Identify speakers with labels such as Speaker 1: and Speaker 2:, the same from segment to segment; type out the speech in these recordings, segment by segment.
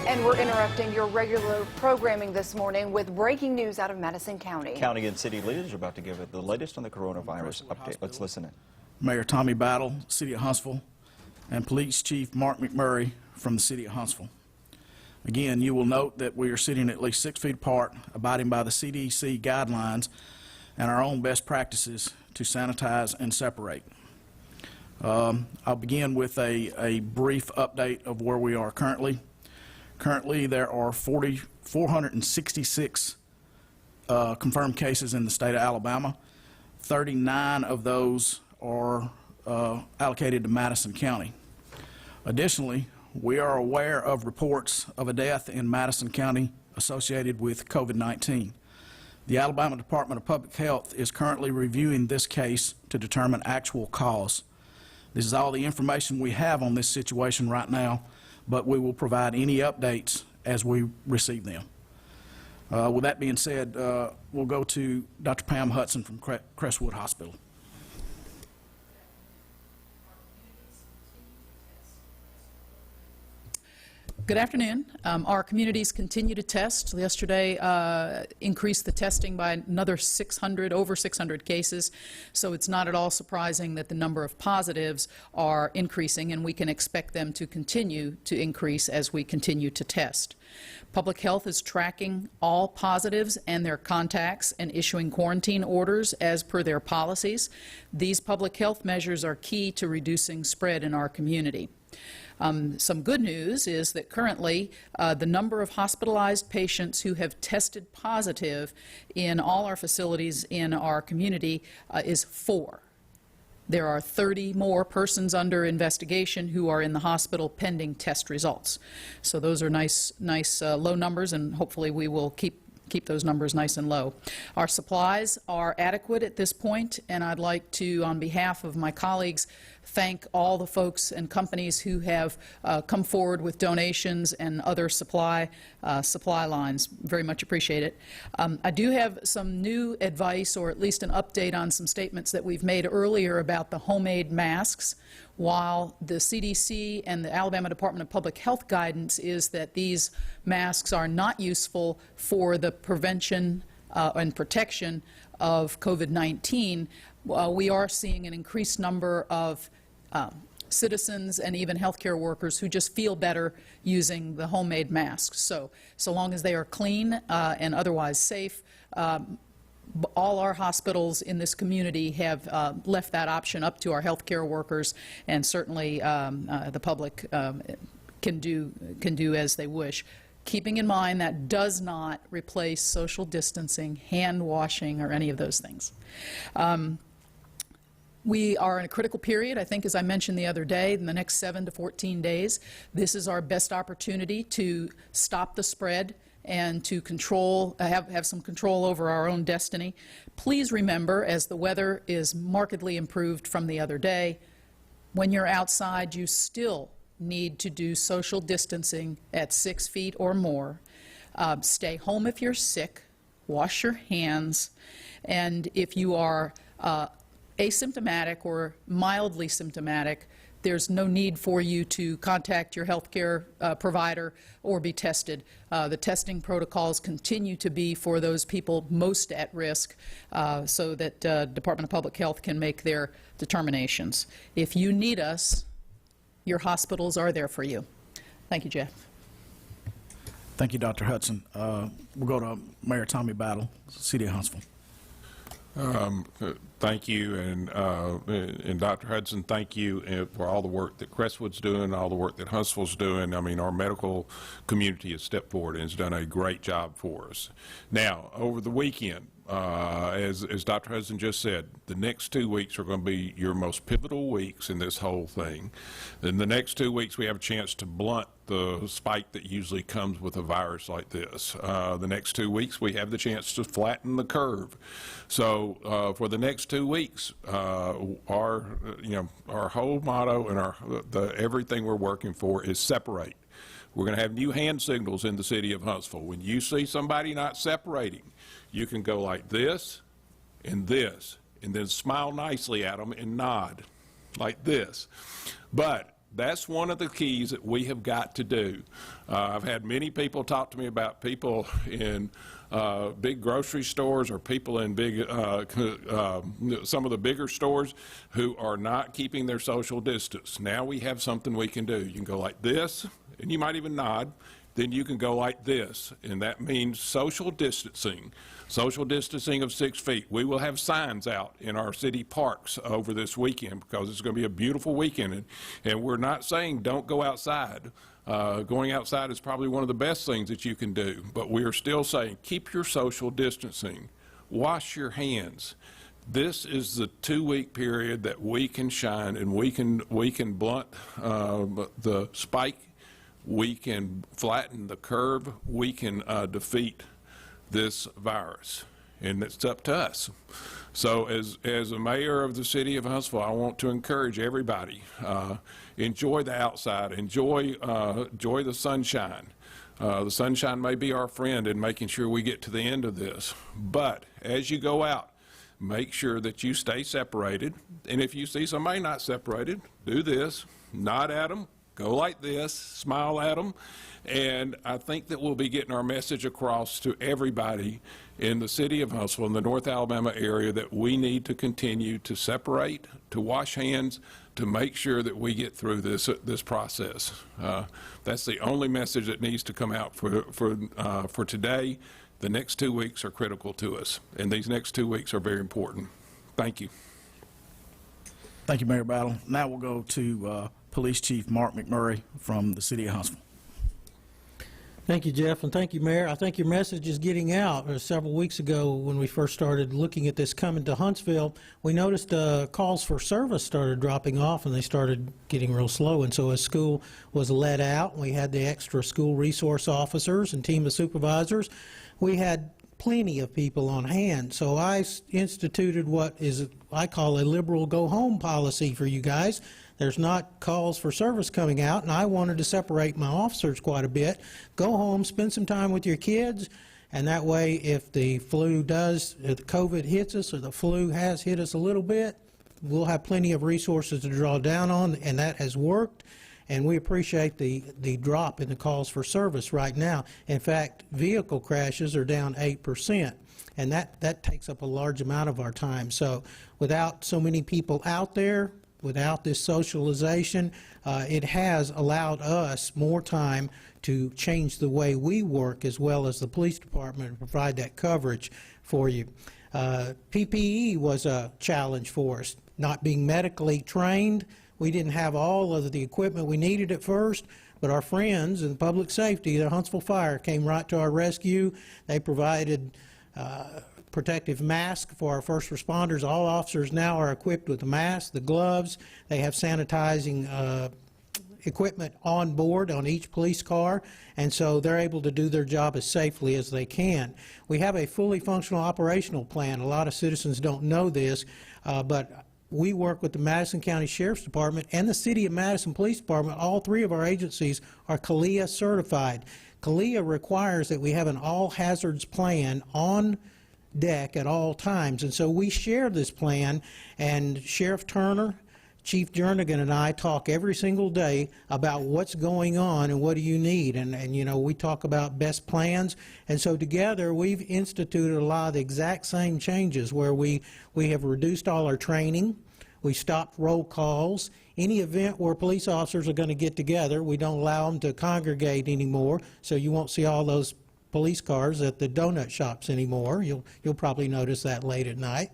Speaker 1: And we're interrupting your regular programming this morning with breaking news out of Madison County.
Speaker 2: County and city leaders are about to give it the latest on the coronavirus update. Let's listen in.
Speaker 3: Mayor Tommy Battle, City of Huntsville, and Police Chief Mark McMurray from the City of Huntsville. Again, you will note that we are sitting at least 6 feet apart, abiding by the CDC guidelines and our own best practices to sanitize and separate. I'll begin with a brief update of where we are currently. Currently, there are 466 confirmed cases in the state of Alabama. 39 of those are allocated to Madison County. Additionally, we are aware of reports of a death in Madison County associated with COVID-19. The Alabama Department of Public Health is currently reviewing this case to determine actual cause. This is all the information we have on this situation right now, but we will provide any updates as we receive them. With that being said, we'll go to Dr. Pam Hudson from Crestwood Hospital.
Speaker 4: Good afternoon. Our communities continue to test. Yesterday increased the testing by another 600, over 600 cases. So it's not at all surprising that the number of positives are increasing, and we can expect them to continue to increase as we continue to test. Public Health is tracking all positives and their contacts and issuing quarantine orders as per their policies. These public health measures are key to reducing spread in our community. Some good news is that currently the number of hospitalized patients who have tested positive in all our facilities in our community is 4. There are 30 more persons under investigation who are in the hospital pending test results. So those are nice low numbers, and hopefully we will keep those numbers nice and low. Our supplies are adequate at this point, and I'd like to, on behalf of my colleagues, thank all the folks and companies who have come forward with donations and other supply lines. Very much appreciate it. I do have some new advice, or at least an update on some statements that we've made earlier about the homemade masks. While the CDC and the Alabama Department of Public Health guidance is that these masks are not useful for the prevention and protection of COVID-19, we are seeing an increased number of citizens and even healthcare workers who just feel better using the homemade masks. So long as they are clean and otherwise safe, all our hospitals in this community have left that option up to our healthcare workers, and certainly the public can do as they wish. Keeping in mind that does not replace social distancing, hand washing, or any of those things. We are in a critical period, I think, as I mentioned the other day, in the next 7 to 14 days. This is our best opportunity to stop the spread and to control, have some control over our own destiny. Please remember, as the weather is markedly improved from the other day, when you're outside, you still need to do social distancing at 6 feet or more. Stay home if you're sick, wash your hands, and if you are asymptomatic or mildly symptomatic, there's no need for you to contact your healthcare provider or be tested. The testing protocols continue to be for those people most at risk, so that Department of Public Health can make their determinations. If you need us, your hospitals are there for you. Thank you, Jeff.
Speaker 3: Thank you, Dr. Hudson. We'll go to Mayor Tommy Battle, City of Huntsville.
Speaker 5: Thank you, and Dr. Hudson, thank you for all the work that Crestwood's doing, all the work that Huntsville's doing. I mean, our medical community has stepped forward and has done a great job for us. Now, over the weekend, as Dr. Hudson just said, the next 2 weeks are going to be your most pivotal weeks in this whole thing. In the next 2 weeks, we have a chance to blunt the spike that usually comes with a virus like this. The next 2 weeks, we have the chance to flatten the curve. So for the next 2 weeks, our whole motto and everything we're working for is separate. We're going to have new hand signals in the city of Huntsville. When you see somebody not separating, you can go like this, and then smile nicely at them and nod like this. But That's one of the keys that we have got to do. I've had many people talk to me about people in big grocery stores or people in big, some of the bigger stores who are not keeping their social distance. Now we have something we can do. You can go like this, and you might even nod. Then you can go like this, and that means social distancing of 6 feet. We will have signs out in our city parks over this weekend because it's going to be a beautiful weekend, and we're not saying don't go outside. Going outside is probably one of the best things that you can do, but we are still saying keep your social distancing, wash your hands. This is the 2-week period that we can shine, and we can blunt the spike. We can flatten the curve. We can defeat this virus, and it's up to us. So as a mayor of the city of Huntsville, I want to encourage everybody, enjoy the outside, enjoy the sunshine. The sunshine may be our friend in making sure we get to the end of this, but as you go out, make sure that you stay separated, and if you see somebody not separated, do this, nod at them, go like this, smile at them, and I think that we'll be getting our message across to everybody in the city of Huntsville, in the North Alabama area, that we need to continue to separate, to wash hands, to make sure that we get through this process. That's the only message that needs to come out for today. The next 2 weeks are critical to us, and these next 2 weeks are very important. Thank you.
Speaker 3: Thank you, Mayor Battle. Now we'll go to Police Chief Mark McMurray from the city of Huntsville.
Speaker 6: Thank you, Jeff, and thank you, Mayor. I think your message is getting out. Several weeks ago, when we first started looking at this coming to Huntsville, we noticed calls for service started dropping off, and they started getting real slow. And so as school was let out, we had the extra school resource officers and team of supervisors. We had plenty of people on hand. So I instituted what is I call a liberal go-home policy for you guys. There's not calls for service coming out, and I wanted to separate my officers quite a bit. Go home, spend some time with your kids, and that way if the COVID hits us or the flu has hit us a little bit, we'll have plenty of resources to draw down on, and that has worked. And we appreciate the drop in the calls for service right now. In fact, vehicle crashes are down 8%, and that takes up a large amount of our time. So without so many people out there, without this socialization, it has allowed us more time to change the way we work, as well as the police department, and provide that coverage for you. PPE was a challenge for us. Not being medically trained, we didn't have all of the equipment we needed at first, but our friends in public safety, the Huntsville Fire, came right to our rescue. They provided protective masks for our first responders. All officers now are equipped with the mask, the gloves. They have sanitizing equipment on board on each police car, and so they're able to do their job as safely as they can. We have a fully functional operational plan. A lot of citizens don't know this, but we work with the Madison County Sheriff's Department and the City of Madison Police Department. All three of our agencies are CALEA certified. CALEA requires that we have an all hazards plan on deck at all times, and so we share this plan, and Sheriff Turner, Chief Jernigan, and I talk every single day about what's going on and what do you need, and you know, we talk about best plans, and so together we've instituted a lot of the exact same changes where we have reduced all our training, we stopped roll calls. Any event where police officers are going to get together, we don't allow them to congregate anymore, so you won't see all those police cars at the donut shops anymore. You'll probably notice that late at night.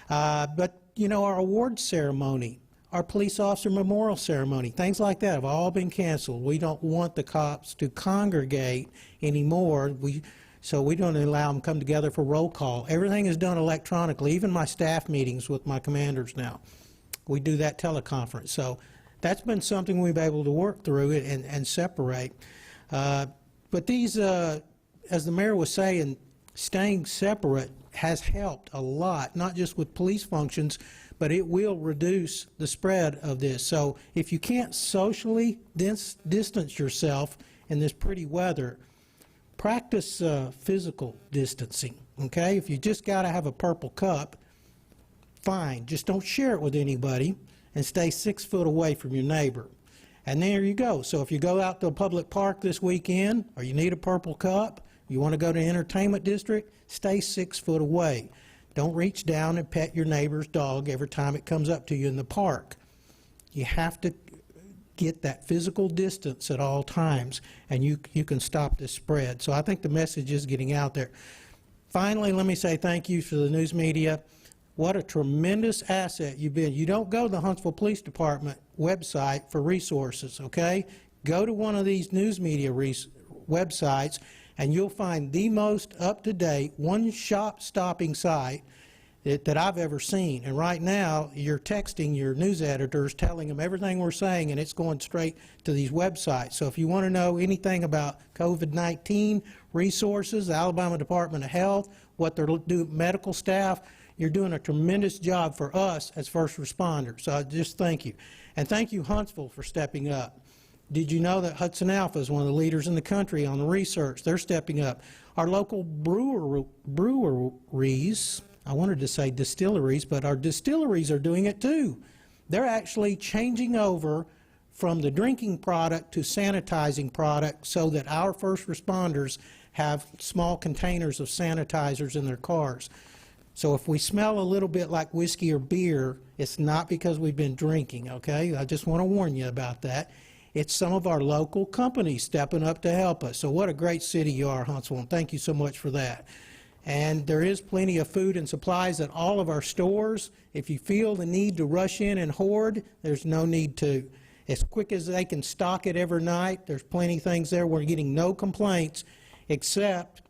Speaker 6: But you know, our awards ceremony, our police officer memorial ceremony, things like that have all been canceled. We don't want the cops to congregate anymore. So we don't allow them to come together for roll call. Everything is done electronically, even my staff meetings with my commanders now. We do that teleconference. So that's been something we've been able to work through and separate. But these, as the mayor was saying, staying separate has helped a lot, not just with police functions, but it will reduce the spread of this. So if you can't socially distance yourself in this pretty weather, practice physical distancing, okay? If you just got to have a purple cup, fine. Just don't share it with anybody, and stay 6 foot away from your neighbor. And there you go. So if you go out to a public park this weekend, or you need a purple cup, you want to go to an entertainment district, stay 6 foot away. Don't reach down and pet your neighbor's dog every time it comes up to you in the park. You have to get that physical distance at all times, and you can stop this spread. So I think the message is getting out there. Finally, let me say thank you to the news media. What a tremendous asset you've been. You don't go to the Huntsville Police Department website for resources, okay? Go to one of these news media websites, and you'll find the most up-to-date, one-shop-stopping site that I've ever seen. And right now, you're texting your news editors, telling them everything we're saying, and it's going straight to these websites. So if you want to know anything about COVID-19 resources, the Alabama Department of Health, what they're doing, medical staff, you're doing a tremendous job for us as first responders. So I just thank you. And thank you, Huntsville, for stepping up. Did you know that Hudson Alpha is one of the leaders in the country on the research? They're stepping up. Our local breweries, I wanted to say distilleries, but our distilleries are doing it too. They're actually changing over from the drinking product to sanitizing product so that our first responders have small containers of sanitizers in their cars. So if we smell a little bit like whiskey or beer, it's not because we've been drinking, okay? I just want to warn you about that. It's some of our local companies stepping up to help us. So what a great city you are, Huntsville, and thank you so much for that. And there is plenty of food and supplies at all of our stores. If you feel the need to rush in and hoard, there's no need to. As quick as they can stock it every night, there's plenty of things there. We're getting no complaints, except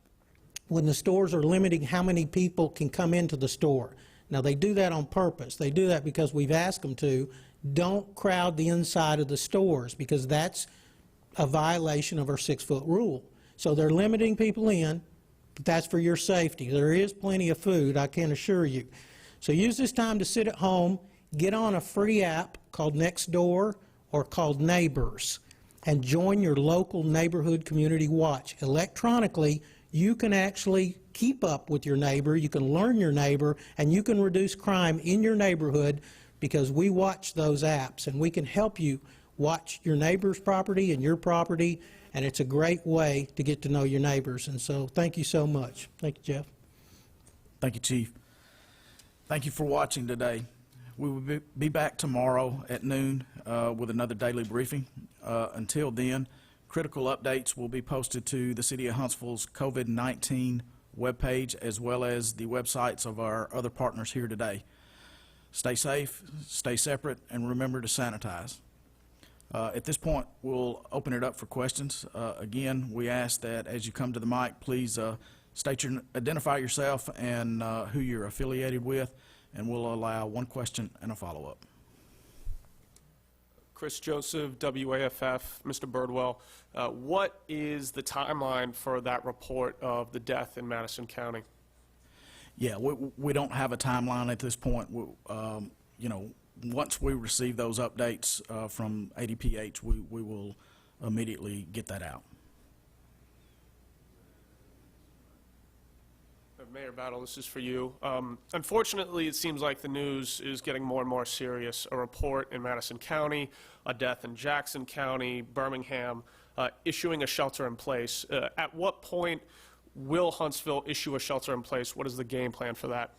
Speaker 6: when the stores are limiting how many people can come into the store. Now, they do that on purpose. They do that because we've asked them to. Don't crowd the inside of the stores, because that's a violation of our 6-foot rule. So they're limiting people in, but that's for your safety. There is plenty of food, I can assure you. So use this time to sit at home, get on a free app called Nextdoor or called Neighbors, and join your local neighborhood community watch. Electronically, you can actually keep up with your neighbor, you can learn your neighbor, and you can reduce crime in your neighborhood, because we watch those apps, and we can help you watch your neighbor's property and your property, and it's a great way to get to know your neighbors. And so thank you so much. Thank you, Jeff.
Speaker 3: Thank you, Chief. Thank you for watching today. We will be back tomorrow at noon with another daily briefing. Until then, critical updates will be posted to the City of Huntsville's COVID-19 webpage, as well as the websites of our other partners here today. Stay safe, stay separate, and remember to sanitize. At this point, we'll open it up for questions. Again, we ask that as you come to the mic, please identify yourself and who you're affiliated with, and we'll allow one question and a follow-up.
Speaker 7: Chris Joseph, WAFF. Mr. Birdwell, what is the timeline for that report of the death in Madison County?
Speaker 3: Yeah, we don't have a timeline at this point. You know, once we receive those updates from ADPH, we will immediately get that out.
Speaker 7: Mayor Battle, this is for you. Unfortunately, it seems like the news is getting more and more serious. A report in Madison County, a death in Jackson County, Birmingham, issuing a shelter in place. At what point will Huntsville issue a shelter in place? What is the game plan for that?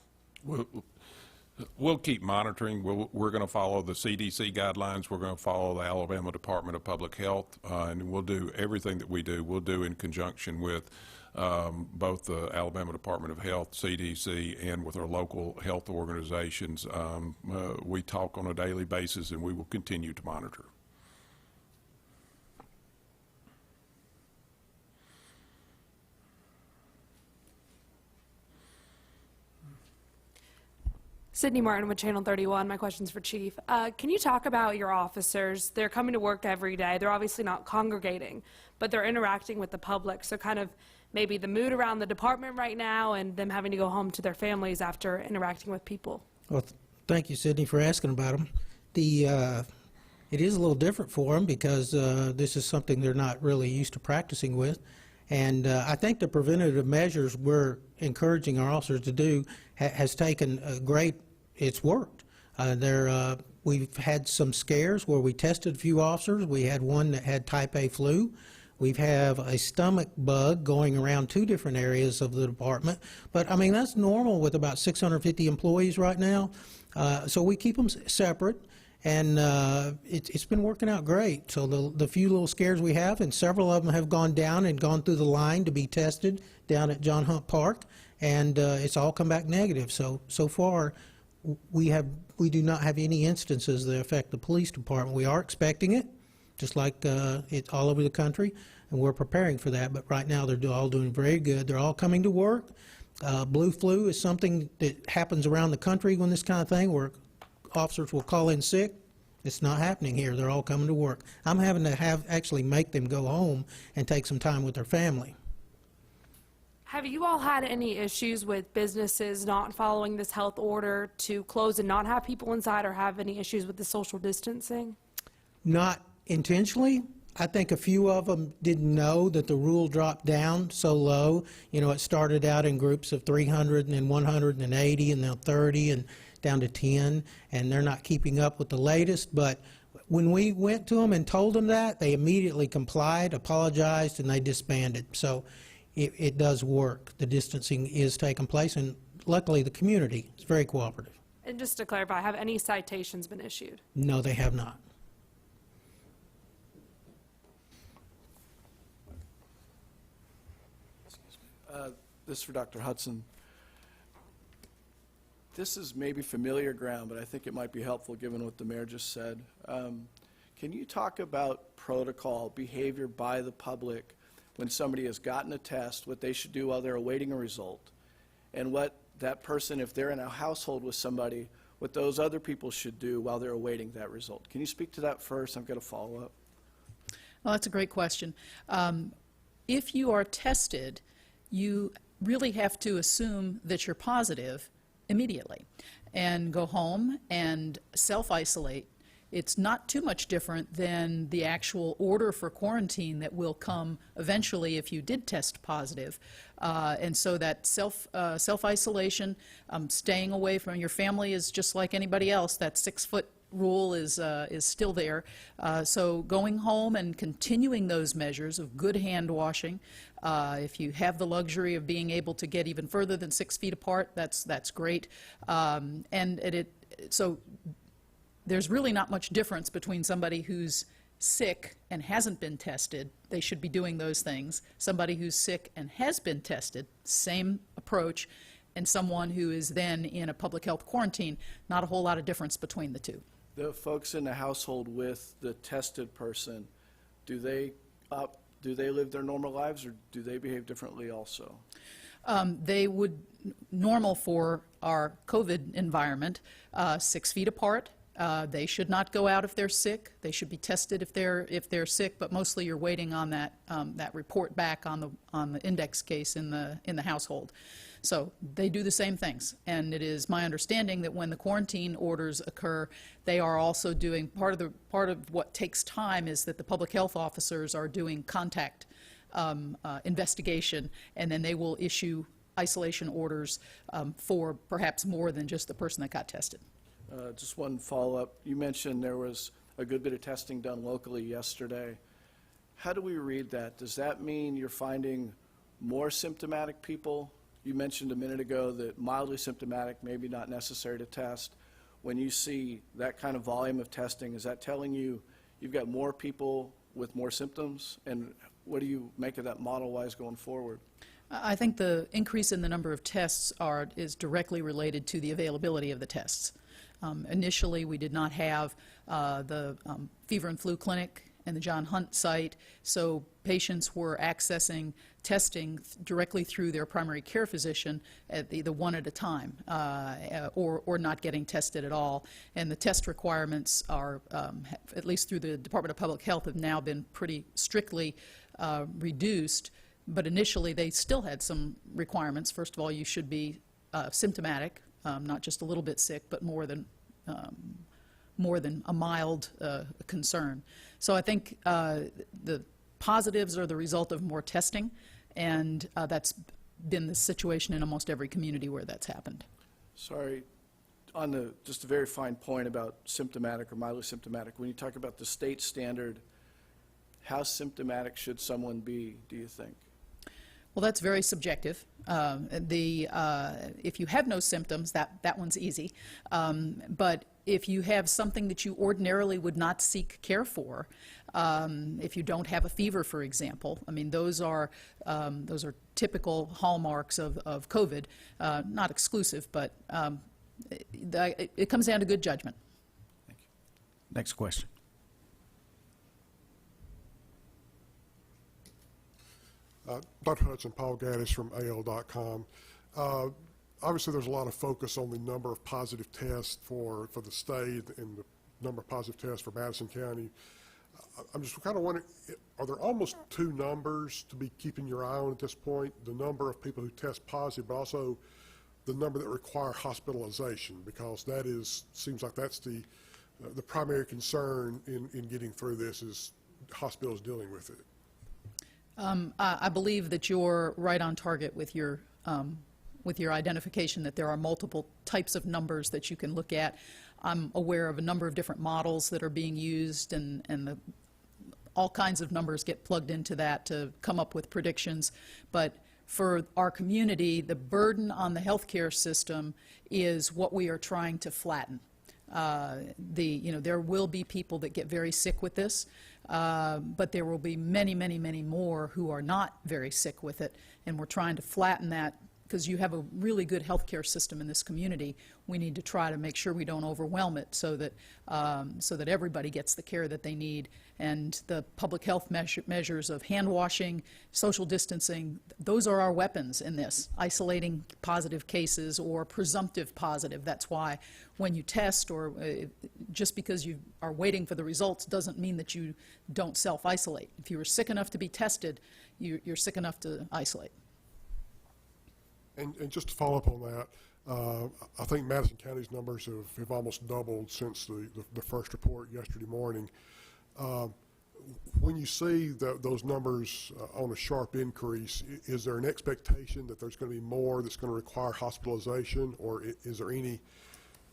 Speaker 5: We'll keep monitoring. We're going to follow the CDC guidelines. We're going to follow the Alabama Department of Public Health, and we'll do everything that we do. We'll do in conjunction with both the Alabama Department of Health, CDC, and with our local health organizations. We talk on a daily basis, and we will continue to monitor.
Speaker 8: Sydney Martin with Channel 31. My question's for Chief. Can you talk about your officers? They're coming to work every day. They're obviously not congregating, but they're interacting with the public. So kind of maybe the mood around the department right now and them having to go home to their families after interacting with people.
Speaker 6: Well, thank you, Sydney, for asking about them. It is a little different for them because this is something they're not really used to practicing with. And I think the preventative measures we're encouraging our officers to do has taken a great, it's worked. They're We've had some scares where we tested a few officers. We had one that had type A flu. We have a stomach bug going around 2 different areas of the department. But, I mean, that's normal with about 650 employees right now. So we keep them separate, and it's been working out great. So the few little scares we have, and several of them have gone down and gone through the line to be tested down at John Hunt Park, and it's all come back negative. So far, we do not have any instances that affect the police department. We are expecting it, just like it's all over the country, and we're preparing for that. But right now, they're all doing very good. They're all coming to work. Blue flu is something that happens around the country when this kind of thing, where officers will call in sick. It's not happening here. They're all coming to work. I'm having to actually make them go home and take some time with their family.
Speaker 8: Have you all had any issues with businesses not following this health order to close and not have people inside, or have any issues with the social distancing?
Speaker 6: Not intentionally. I think a few of them didn't know that the rule dropped down so low. You know, it started out in groups of 300 and then 180 and now 30 and down to 10, and they're not keeping up with the latest. But when we went to them and told them that, they immediately complied, apologized, and they disbanded. So it does work. The distancing is taking place, and luckily the community is very cooperative.
Speaker 8: And just to clarify, have any citations been issued?
Speaker 6: No, they have not.
Speaker 9: This is for Dr. Hudson. This is maybe familiar ground, but I think it might be helpful given what the mayor just said. Can you talk about protocol, behavior by the public when somebody has gotten a test, what they should do while they're awaiting a result, and what that person, if they're in a household with somebody, what those other people should do while they're awaiting that result? Can you speak to that first? I've got a follow-up.
Speaker 4: Well, that's a great question. If you are tested, you really have to assume that you're positive immediately and go home and self-isolate. It's not too much different than the actual order for quarantine that will come eventually if you did test positive. And so that self-isolation, staying away from your family is just like anybody else. That 6-foot rule is still there. So going home and continuing those measures of good hand washing. If you have the luxury of being able to get even further than 6 feet apart, that's great. So there's really not much difference between somebody who's sick and hasn't been tested. They should be doing those things. Somebody who's sick and has been tested, same approach. And someone who is then in a public health quarantine, not a whole lot of difference between the two.
Speaker 9: The folks in the household with the tested person, do they live their normal lives, or do they behave differently also?
Speaker 4: They would, normal for our COVID environment, 6 feet apart. They should not go out if they're sick. They should be tested if they're sick, but mostly you're waiting on that report back on the index case in the household. So they do the same things, and it is my understanding that when the quarantine orders occur, they are also doing part of what takes time is that the public health officers are doing contact investigation, and then they will issue isolation orders for perhaps more than just the person that got tested.
Speaker 9: Just one follow-up. You mentioned there was a good bit of testing done locally yesterday. How do we read that? Does that mean you're finding more symptomatic people? You mentioned a minute ago that mildly symptomatic, maybe not necessary to test. When you see that kind of volume of testing, is that telling you you've got more people with more symptoms? And what do you make of that model-wise going forward?
Speaker 4: I think the increase in the number of tests is directly related to the availability of the tests. Initially, we did not have the fever and flu clinic and the John Hunt site, so patients were accessing testing directly through their primary care physician, at either one at a time, or not getting tested at all. And the test requirements are, at least through the Department of Public Health, have now been pretty strictly reduced. But initially, they still had some requirements. First of all, you should be symptomatic, not just a little bit sick, but more than a mild concern. So I think the positives are the result of more testing, and that's been the situation in almost every community where that's happened.
Speaker 9: Sorry, on just a very fine point about symptomatic or mildly symptomatic, when you talk about the state standard, how symptomatic should someone be, do you think?
Speaker 4: Well, that's very subjective. If you have no symptoms, that one's easy. But if you have something that you ordinarily would not seek care for, if you don't have a fever, for example, I mean, those are typical hallmarks of COVID, not exclusive, but it comes down to good judgment.
Speaker 3: Thank you. Next question.
Speaker 10: Dr. Hudson, Paul Gaddis from AL.com. Obviously, there's a lot of focus on the number of positive tests for the state and the number of positive tests for Madison County. I'm just kind of wondering, are there almost two numbers to be keeping your eye on at this point? The number of people who test positive, but also the number that require hospitalization, because that seems like that's the primary concern in getting through this is hospitals dealing with it.
Speaker 4: I believe that you're right on target with your identification that there are multiple types of numbers that you can look at. I'm aware of a number of different models that are being used, and all kinds of numbers get plugged into that to come up with predictions. But for our community, the burden on the healthcare system is what we are trying to flatten. There will be people that get very sick with this, but there will be many, many, many more who are not very sick with it, and we're trying to flatten that. Because you have a really good healthcare system in this community, we need to try to make sure we don't overwhelm it so that everybody gets the care that they need. And the public health measures of hand washing, social distancing, those are our weapons in this. Isolating positive cases or presumptive positive. That's why when you test, or just because you are waiting for the results doesn't mean that you don't self-isolate. If you are sick enough to be tested, you're sick enough to isolate.
Speaker 10: And just to follow up on that, I think Madison County's numbers have almost doubled since the first report yesterday morning. When you see those numbers on a sharp increase, is there an expectation that there's going to be more that's going to require hospitalization, or is there any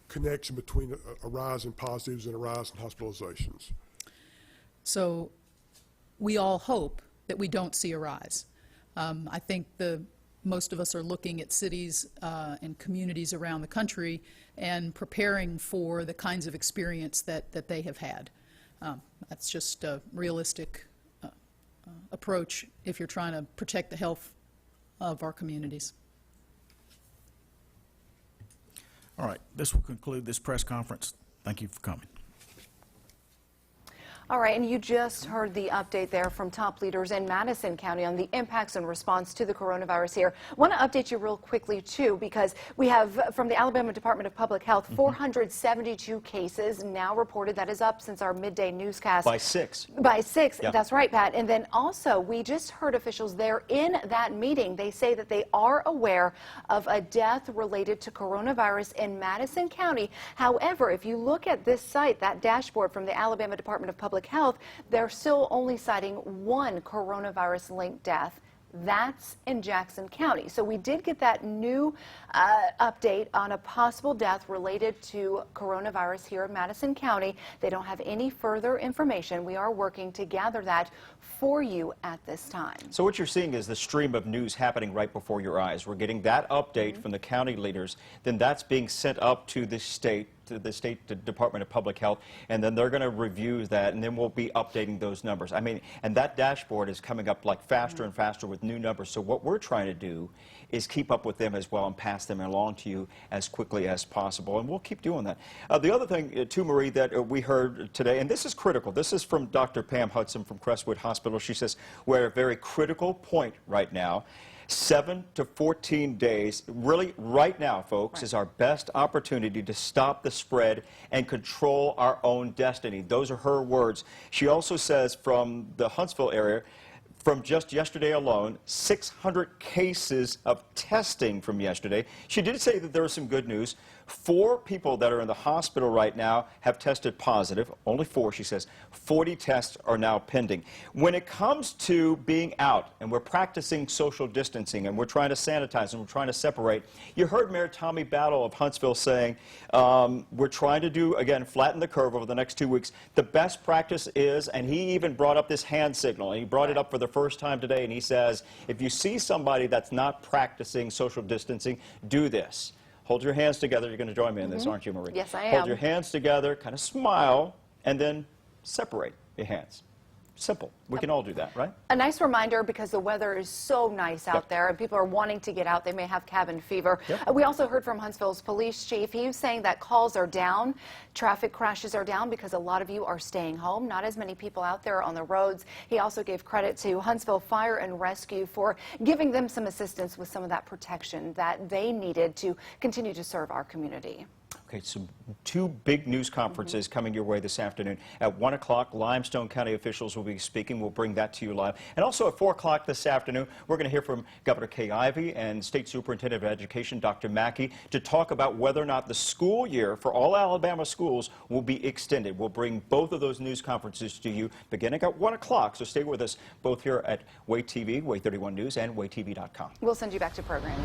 Speaker 10: connection between a rise in positives and a rise in hospitalizations?
Speaker 4: So we all hope that we don't see a rise. I think most of us are looking at cities and communities around the country and preparing for the kinds of experience that they have had. That's just a realistic approach if you're trying to protect the health of our communities.
Speaker 3: All right, this will conclude this press conference. Thank you for coming.
Speaker 1: All right, and you just heard the update there from top leaders in Madison County on the impacts and response to the coronavirus here. I want to update you real quickly, too, because we have, from the Alabama Department of Public Health, 472 cases now reported. That is up since our midday newscast.
Speaker 2: By 6.
Speaker 1: By 6,
Speaker 2: Yeah.
Speaker 1: That's right, Pat. And then also, we just heard officials there in that meeting. They say that they are aware of a death related to coronavirus in Madison County. However, if you look at this site, that dashboard from the Alabama Department of Public Health, they're still only citing one coronavirus-linked death. That's in Jackson County. So we did get that new update on a possible death related to coronavirus here in Madison County. They don't have any further information. We are working to gather that for you at this time.
Speaker 2: So what you're seeing is the stream of news happening right before your eyes. We're getting that update from the county leaders. Then that's being sent up to the state Department of Public Health, and then they're going to review that, and then we'll be updating those numbers. I mean, and that dashboard is coming up like faster and faster with new numbers. So what we're trying to do is keep up with them as well and pass them along to you as quickly as possible, and we'll keep doing that. The other thing, too, Marie, that we heard today, and this is critical. This is from Dr. Pam Hudson from Crestwood Hospital. She says, we're at a very critical point right now. 7 to 14 days, really right now, folks, is our best opportunity to stop the spread and control our own destiny. Those are her words. She also says from the Huntsville area, from just yesterday alone, 600 cases of testing from yesterday. She did say that there was some good news. 4 people that are in the hospital right now have tested positive. Only 4, she says. 40 tests are now pending. When it comes to being out, and we're practicing social distancing, and we're trying to sanitize, and we're trying to separate, you heard Mayor Tommy Battle of Huntsville saying, we're trying to do, again, flatten the curve over the next 2 weeks. The best practice is, and he even brought up this hand signal, and he brought it up for the first time today, and he says, if you see somebody that's not practicing social distancing, do this. Hold your hands together. You're going to join me in this, aren't you, Marie?
Speaker 1: Yes, I am.
Speaker 2: Hold your hands together, kind of smile, and then separate your hands. Simple. We can all do that, right?
Speaker 1: A nice reminder, because the weather is so nice out there and people are wanting to get out. They may have cabin fever. We also heard from Huntsville's police chief. He was saying that calls are down, traffic crashes are down because a lot of you are staying home. Not as many people out there on the roads. He also gave credit to Huntsville Fire and Rescue for giving them some assistance with some of that protection that they needed to continue to serve our community.
Speaker 2: Okay, so 2 big news conferences coming your way this afternoon. At 1 o'clock, Limestone County officials will be speaking. We'll bring that to you live. And also at 4 o'clock this afternoon, we're going to hear from Governor Kay Ivey and State Superintendent of Education, Dr. Mackey, to talk about whether or not the school year for all Alabama schools will be extended. We'll bring both of those news conferences to you beginning at 1 o'clock. So stay with us both here at Way TV, Way 31 News, and WayTV.com.
Speaker 1: We'll send you back to programming.